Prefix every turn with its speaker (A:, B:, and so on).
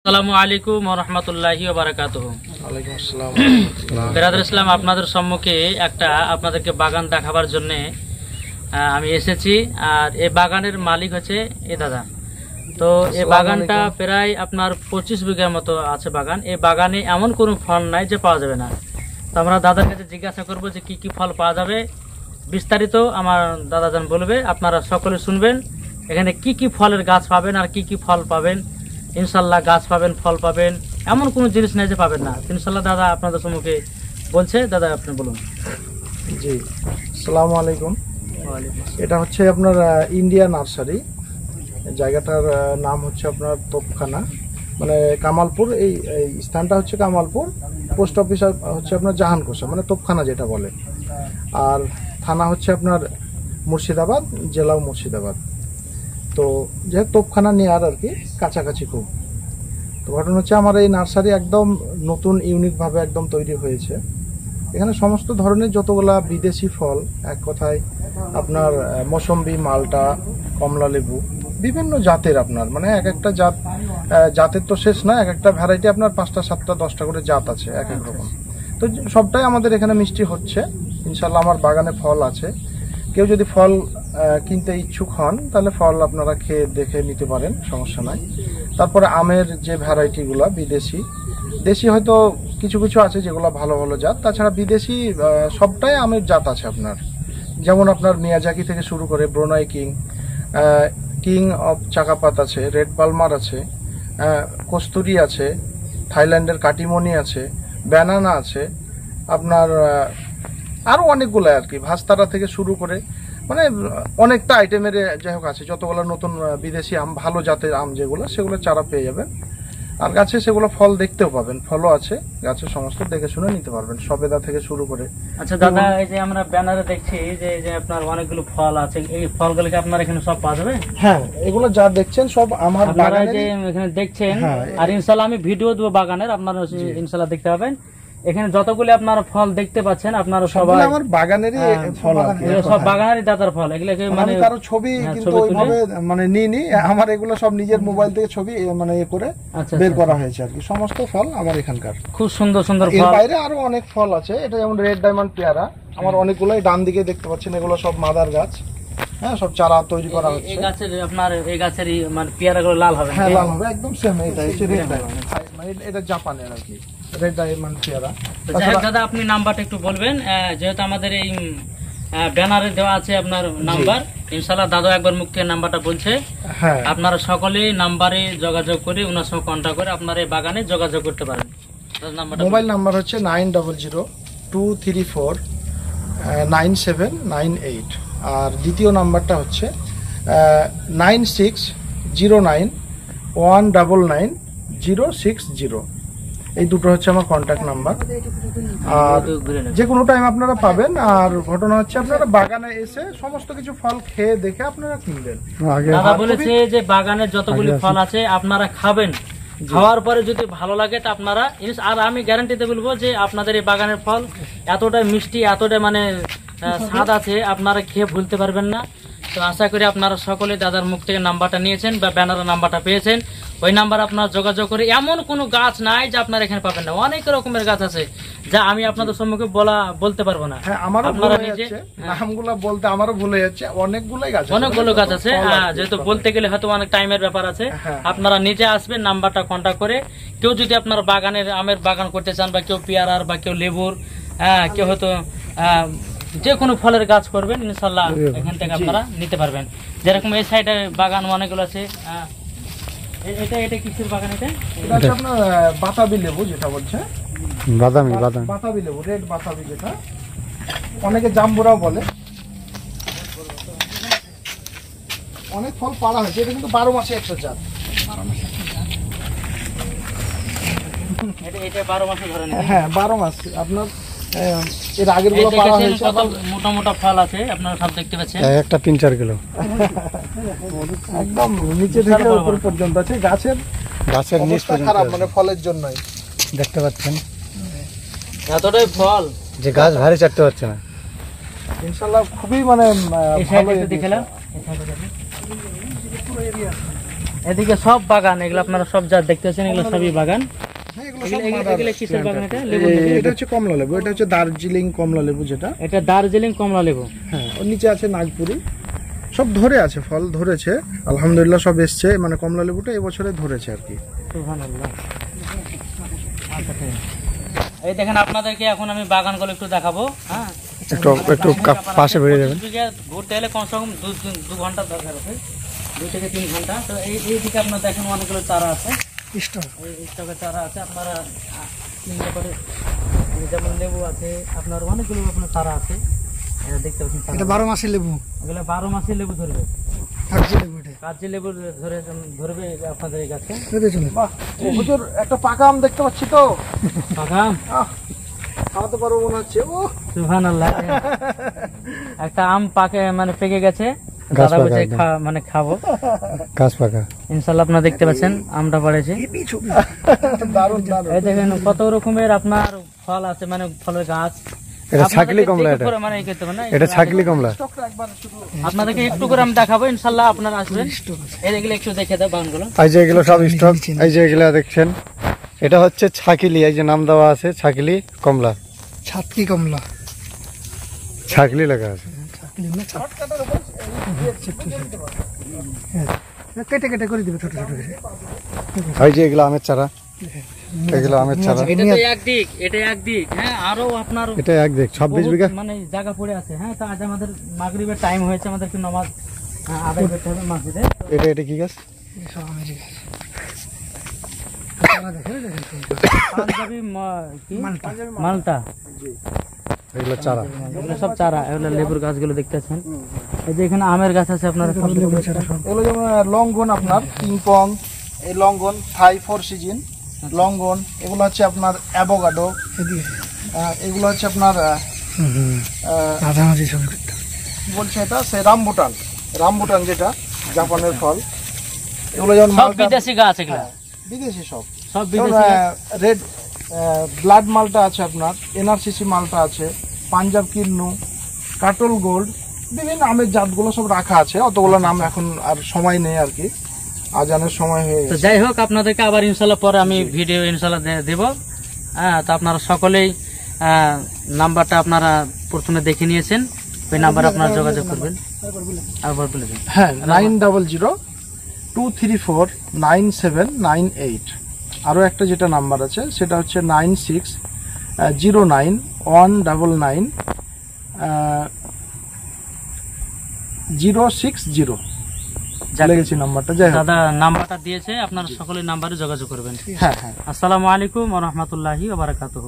A: আসসালামু আলাইকুম ওয়া রাহমাতুল্লাহি ওয়া বারাকাতুহু।
B: ওয়ালাইকুম আসসালাম।
A: বিরাদর ইসলাম, আপনাদের সম্মুখে একটা আপনাদেরকে বাগান দেখাবার জন্য আমি এসেছি। আর এই বাগানের মালিক হচ্ছে এই দাদা। তো এই বাগানটা প্রায় আপনার 25 বিঘার মতো আছে বাগান। এই বাগানে এমন কোনো ফল নাই যে পাওয়া যাবে না। তো আমরা দাদার কাছে জিজ্ঞাসা করব যে কি কি ফল পাওয়া যাবে, বিস্তারিত আমার দাদাজান বলবে। আপনারা সকলে শুনবেন এখানে কি কি ফলের গাছ পাবেন আর কি কি ফল পাবেন। ইনশাল্লাহ গাছ পাবেন, ফল পাবেন, এমন কোনো জিনিস নেই যে পাবেন না। ইনশাল্লাহ দাদা আপনাদের সম্মুখে বলছে। দাদা আপনি বলুন।
B: জি, আসসালামু আলাইকুম। এটা হচ্ছে আপনার ইন্ডিয়া নার্সারি। জায়গাটার নাম হচ্ছে আপনার তোপখানা, মানে কামালপুর। এই স্থানটা হচ্ছে কামালপুর। পোস্ট অফিস হচ্ছে আপনার জাহানকোষা, মানে তোপখানা যেটা বলে। আর থানা হচ্ছে আপনার মুর্শিদাবাদ, জেলাও মুর্শিদাবাদ। তো যেহেতু তোপখানা নিয়ার আর কি, কাছাকাছি খুব। তো ঘটনা হচ্ছে আমার এই নার্সারি একদম নতুন ইউনিকভাবে একদম তৈরি হয়েছে। এখানে সমস্ত ধরনের যতগুলা বিদেশি ফল, এক কথায় আপনার মৌসম্বি, মালটা, কমলা লেবু, বিভিন্ন জাতের আপনার, মানে এক একটা জাতের তো শেষ না, এক একটা ভ্যারাইটি আপনার 5টা 7টা 10টা করে জাত আছে এক এক রকম। তো সবটাই আমাদের এখানে মিষ্টি হচ্ছে। ইনশাল্লাহ আমার বাগানে ফল আছে। কেউ যদি ফল কিনতে ইচ্ছুক হন তাহলে ফল আপনারা খেয়ে দেখে নিতে পারেন, সমস্যা নাই। তারপরে আমের যে ভ্যারাইটিগুলো বিদেশি, দেশি হয়তো কিছু কিছু আছে যেগুলো ভালো ভালো জাত, তাছাড়া বিদেশি সবটাই আমের জাত আছে আপনার। যেমন আপনার মিয়াজাকি থেকে শুরু করে ব্রুনাই কিং অফ চাকাপাত আছে, রেড পালমার আছে, কস্তুরি আছে, থাইল্যান্ডের কাটিমনি আছে, ব্যানানা আছে, আপনার আরো অনেকগুলো আর কি, ভাস্তারা থেকে শুরু করে মানে অনেকটা আইটেমের যাই হোক আছে। যতগুলো নতুন বিদেশি আম, ভালো জাতের আম যেগুলো, সেগুলো চারা পেয়ে যাবেন। আর গাছে সেগুলো ফল দেখতেও পাবেন, ফলও আছে গাছে, সমস্ত দেখে শুনে নিতে পারবেন, সবেদা থেকে শুরু করে।
A: আচ্ছা দাদা, এই যে আমরা ব্যানারে দেখছি যে আপনার অনেকগুলো ফল আছে, এই ফলগুলোকে আপনার এখানে সব পাওয়া যাবে?
B: হ্যাঁ, এগুলো যা দেখছেন সব আমার বাগানে
A: যে এখানে দেখছেন। আর ইনশাআল্লাহ আমি ভিডিও দেবো বাগানের, আপনারা ইনশাআল্লাহ দেখতে পাবেন। এখানে যতগুলি আপনারা ফল দেখতে পাচ্ছেন আপনারা সবাই
B: আমার বাগানেরই ফল,
A: সব বাগানেরই দাদার ফল। এগুলোকে মানে
B: কারো ছবি কিন্তু ওইভাবে মানে নিইনি, আমার এগুলো সব নিজের মোবাইল থেকে ছবি মানে এ করে বের করা হয়েছে আর কি। সমস্ত ফল আমার এখানকার,
A: খুব সুন্দর সুন্দর ফল।
B: এর বাইরে আরো অনেক ফল আছে। এটা যেমন রেড ডায়মন্ড পেয়ারা, আমার অনেকগুলোই ডান দিকে দেখতে পাচ্ছেন, এগুলো সব মাদার গাছ। হ্যাঁ, সব চারা তৈরি করা হচ্ছে। এই গাছের
A: আপনার এই গাছেরই মানে পেয়ারাগুলো লাল হবে?
B: হ্যাঁ, লাল হবে একদম সেম। এটা হচ্ছে রেড ডায়মন্ড, মানে এটা জাপানের আর কি, রেড ডায়মন্ড পেয়ারা।
A: দাদা আপনি নাম্বারটা একটু বলবেন, যেহেতু আমাদের এই ব্যানারে দেওয়া আছে আপনার নাম্বার। ইনশাআল্লাহ দাদা একবার মুখ থেকে নাম্বারটা বলছে। হ্যাঁ, আপনারা সকলেই নাম্বারে যোগাযোগ করে ওনার সঙ্গে কন্ট্যাক্ট করে আপনার এই বাগানে যোগাযোগ করতে পারেন।
B: মোবাইল নাম্বার হচ্ছে 9002349798। আর দ্বিতীয় নাম্বারটা হচ্ছে 9609199060। এই দুটো হচ্ছে আমার কন্ট্যাক্ট নাম্বার। আর যে কোনো টাইম আপনারা পাবেন। আর ঘটনা হচ্ছে আপনারা বাগানে এসে সমস্ত কিছু ফল খেয়ে দেখে আপনারা কিনবেন।
A: দাদা বলেছে যে বাগানের যতগুলি ফল আছে আপনারা খাবেন, খাওয়ার পরে যদি ভালো লাগে তা আপনারা। আর আমি গ্যারান্টিতে বলবো যে আপনাদের এই বাগানের ফল এতটাই মিষ্টি, এতটাই মানে স্বাদ আছে, আপনারা খেয়ে ভুলতে পারবেন না। তো আশা করি আপনারা সকলে দাদার মুখ থেকে নাম্বারটা নিয়েছেন বা ব্যানারের নাম্বারটা পেয়েছেন। ওই নাম্বার আপনারা যোগাযোগ করে, এমন কোনো গাছ নাই যে আপনারা এখানে পাবেন না। অনেক রকমের গাছ আছে যা আমি আপনাদের সম্মুখে বলতে পারবো না।
B: হ্যাঁ, আমারও আপনারা নিজে নামগুলো বলতে আমারও ভুলে যাচ্ছে। অনেকগুলো গাছ আছে,
A: যেহেতু বলতে গেলে হয়তো অনেক টাইমের ব্যাপার আছে। আপনারা নিজে আসবেন, নাম্বারটা কন্ট্যাক্ট করে। কেউ যদি আপনার বাগানের আমের বাগান করতে চান, বা কেউ পেয়ারার, বা কেউ লেবুর, কেউ হয়তো যে কোনো ফলের গাছ করবেন, ইনশাল্লাহ এখান থেকে আপনারা নিতে পারবেন। যেরকম এই সাইডে বাগান অনেকগুলো আছে। এটা কিসের বাগান? এটা
B: আপনার বাতাবি লেবু, যেটা বলছে বাতাবি লেবু, রেড বাতাবি, যেটা অনেকে জাম্বুরাও বলে। অনেক ফল পাড়া হয়েছে। এটা কিন্তু 12 মাসে 100 জাত।
A: এটা 12 মাসে ধরে নেবেন।
B: হ্যাঁ, 12 মাস। আপনার এর আগের গুলো পাড়া হয়েছে।
A: মোটা মোটা ফল আছে, আপনারা সব দেখতে পাচ্ছেন।
C: একটা 3-4 কিলো
B: একদম নিচে থেকে উপর পর্যন্ত আছে। গাছের নিচ খারাপ, মানে ফলের জন্যই
C: দেখতে পাচ্ছেন
A: এতটাই ফল
C: যে গাছ ভারী চাটতে পারছে না।
B: ইনশাআল্লাহ খুবই মানে
A: এই সাইডে দেখলাম। এদিকে সব বাগান, এগুলো আপনারা সব যা দেখতে পাচ্ছেন এগুলো সবই বাগান।
B: হ্যাঁ, এগুলো
A: এগুলো-
B: সব
A: এগুলো-
B: মাদার
A: এগুলো কিসের বাগান এটা?
B: plant।
A: লেবুর বাগান?
B: এটা হচ্ছে কমলা লেবু, এটা হচ্ছে দার্জিলিং কমলা লেবু যেটা।
A: এটা দার্জিলিং কমলা লেবু।
B: হ্যাঁ, ওর নিচে আছে নাগপুরি। সব ধরে আছে, ফল ধরেছে আলহামদুলিল্লাহ, সব এসছে। মানে কমলা লেবুটা এবছরে ধরেছে আর কি।
A: সুবহানাল্লাহ। আচ্ছা, ঠিক আছে। এই দেখেন আপনাদেরকে এখন আমি বাগানগুলো একটু দেখাবো। হ্যাঁ,
C: একটু পাশে বেরিয়ে যাবেন।
A: 25 বিঘা ঘুরতে হলে কমসে কম 2 ঘন্টা দরকার আছে, 2 থেকে 3 ঘন্টা। তো এই দিকে আপনার দেখেন অনেকগুলো চারা আছে, এই স্টকে চারা আছে। আপনারা কিনতে পারে, যেমন লেবু আছে আপনার, অনেকগুলো আপনার চারা আছে। এটা দেখতে পাচ্ছেন চারা।
C: এটা 12 মাসের লেবু,
A: এগুলো 12 মাসে লেবু ধরবে,
C: কাগজি লেবু। এটা
A: কাগজি লেবু ধরবে আপনাদের এই গাছে।
B: বাহ, ও হুজুর, একটা পাকা আম দেখতে পাচ্ছি তো।
A: পাকা আম?
B: আহ, খাওয়াতে পারবো মনে হচ্ছে। ও
A: সুবহানাল্লাহ। একটা আম পাকে মানে পেকে গেছে,
C: গাছ
A: দাদা
C: পাকা
A: বলছে
C: একদম।
A: মানে খাবো।
C: গাছ পাকা।
A: ইনশাআল্লাহ আপনারা দেখতে পাচ্ছেন আমটা পড়েছে।
B: দারুণ দারুণ।
A: এই দেখেন কত রকমের আপনার ফল আছে, মানে ফলের গাছ।
C: এটা ছাকলি
A: আপনাদেরকে
C: কমলা।
A: একটু
C: এটা
A: করে মানে এই করতে হবে না,
C: এটা ছাকলি কমলা।
B: স্টকটা একবার শুধু
A: আপনাদেরকে একটু করে আমি দেখাবো, ইনশাআল্লাহ আপনারা আসবেন। এগুলো একটু দেখে দাও বাগানগুলো।
C: এই যে এগুলো সব স্টক, এই যে এগুলো দেখছেন, এটা হচ্ছে ছাকিলি। এই যে নাম দেওয়া আছে ছাকিলি কমলা,
D: ছাতকি কমলা,
C: ছাকলি লেখা আছে।
D: কেটে কেটে করে দিবে ছোট ছোট করে।
C: এই যে এগুলো আমের চারা, এগুলো আমের চারা।
A: এটা তো একদিক, এটা একদিক। হ্যাঁ, আরো আপনার
C: এটা এক দেখ 26 বিঘা।
A: মানে জায়গা পড়ে আছে। হ্যাঁ, তো আজ আমাদের মাগরিবের টাইম হয়েছে, আমাদেরকে নামাজ আদায় করতে হবে মসজিদে।
C: এটা কি গাছ?
D: সব আমেরিকা
A: পাঞ্জাবি কি মালটা,
C: এগুলো চারা।
A: এগুলো সব চারা। এগুলো লেবুর গাছগুলো দেখতেছেন। এই যে এখানে আমের গাছ আছে আপনারা সব লেবুর চারা।
B: এগুলো যেমন লঙ্ঘন, আপনার পিংপং, এই লঙ্ঘন, থাই 4 সিজন লঙ্ঘন। এগুলো হচ্ছে আপনার অ্যাভোকাডো। এগুলো হচ্ছে আপনার
D: মাঝামাঝি ছবি করতে
B: কি বলছে এটা, সে রামবুটান। রামবুটান যেটা জাপানের ফল। এগুলো যেমন
A: সব
B: মালটা,
A: বিদেশি গাছ, এগুলো
B: বিদেশি সব।
A: সব বিদেশি গাছ।
B: রেড ব্লাড মালটা আছে আপনার, এনআরসিসি মালটা আছে, পাঞ্জাব কিন্নু, কাটল গোল্ড, বিভিন্ন আমের জাতগুলো সব রাখা আছে। অতগুলো নাম এখন আর সময় নেই আর কি, আজানের সময় হয়ে
A: তো
B: গেছে।
A: যাই হোক, আপনাদেরকে আবার ইনশাল্লাহ পরে আমি ভিডিও ইনশাল্লাহ দেব। হ্যাঁ, তো আপনারা সকলেই নাম্বারটা আপনারা প্রথমে দেখে নিয়েছেন, ওই নাম্বারে আপনারা যোগাযোগ করবেন। আবার বলে দিন।
B: হ্যাঁ, 9002349798। আরও একটা যেটা নাম্বার আছে সেটা হচ্ছে 96091960 গেছি নাম্বারটা। যাই হোক,
A: দাদা নাম্বারটা দিয়েছে, আপনারা সকলেই নাম্বারে যোগাযোগ করবেন।
B: হ্যাঁ হ্যাঁ।
A: আসসালামু আলাইকুম ওয়া রাহমাতুল্লাহি ওয়া বারাকাতুহু।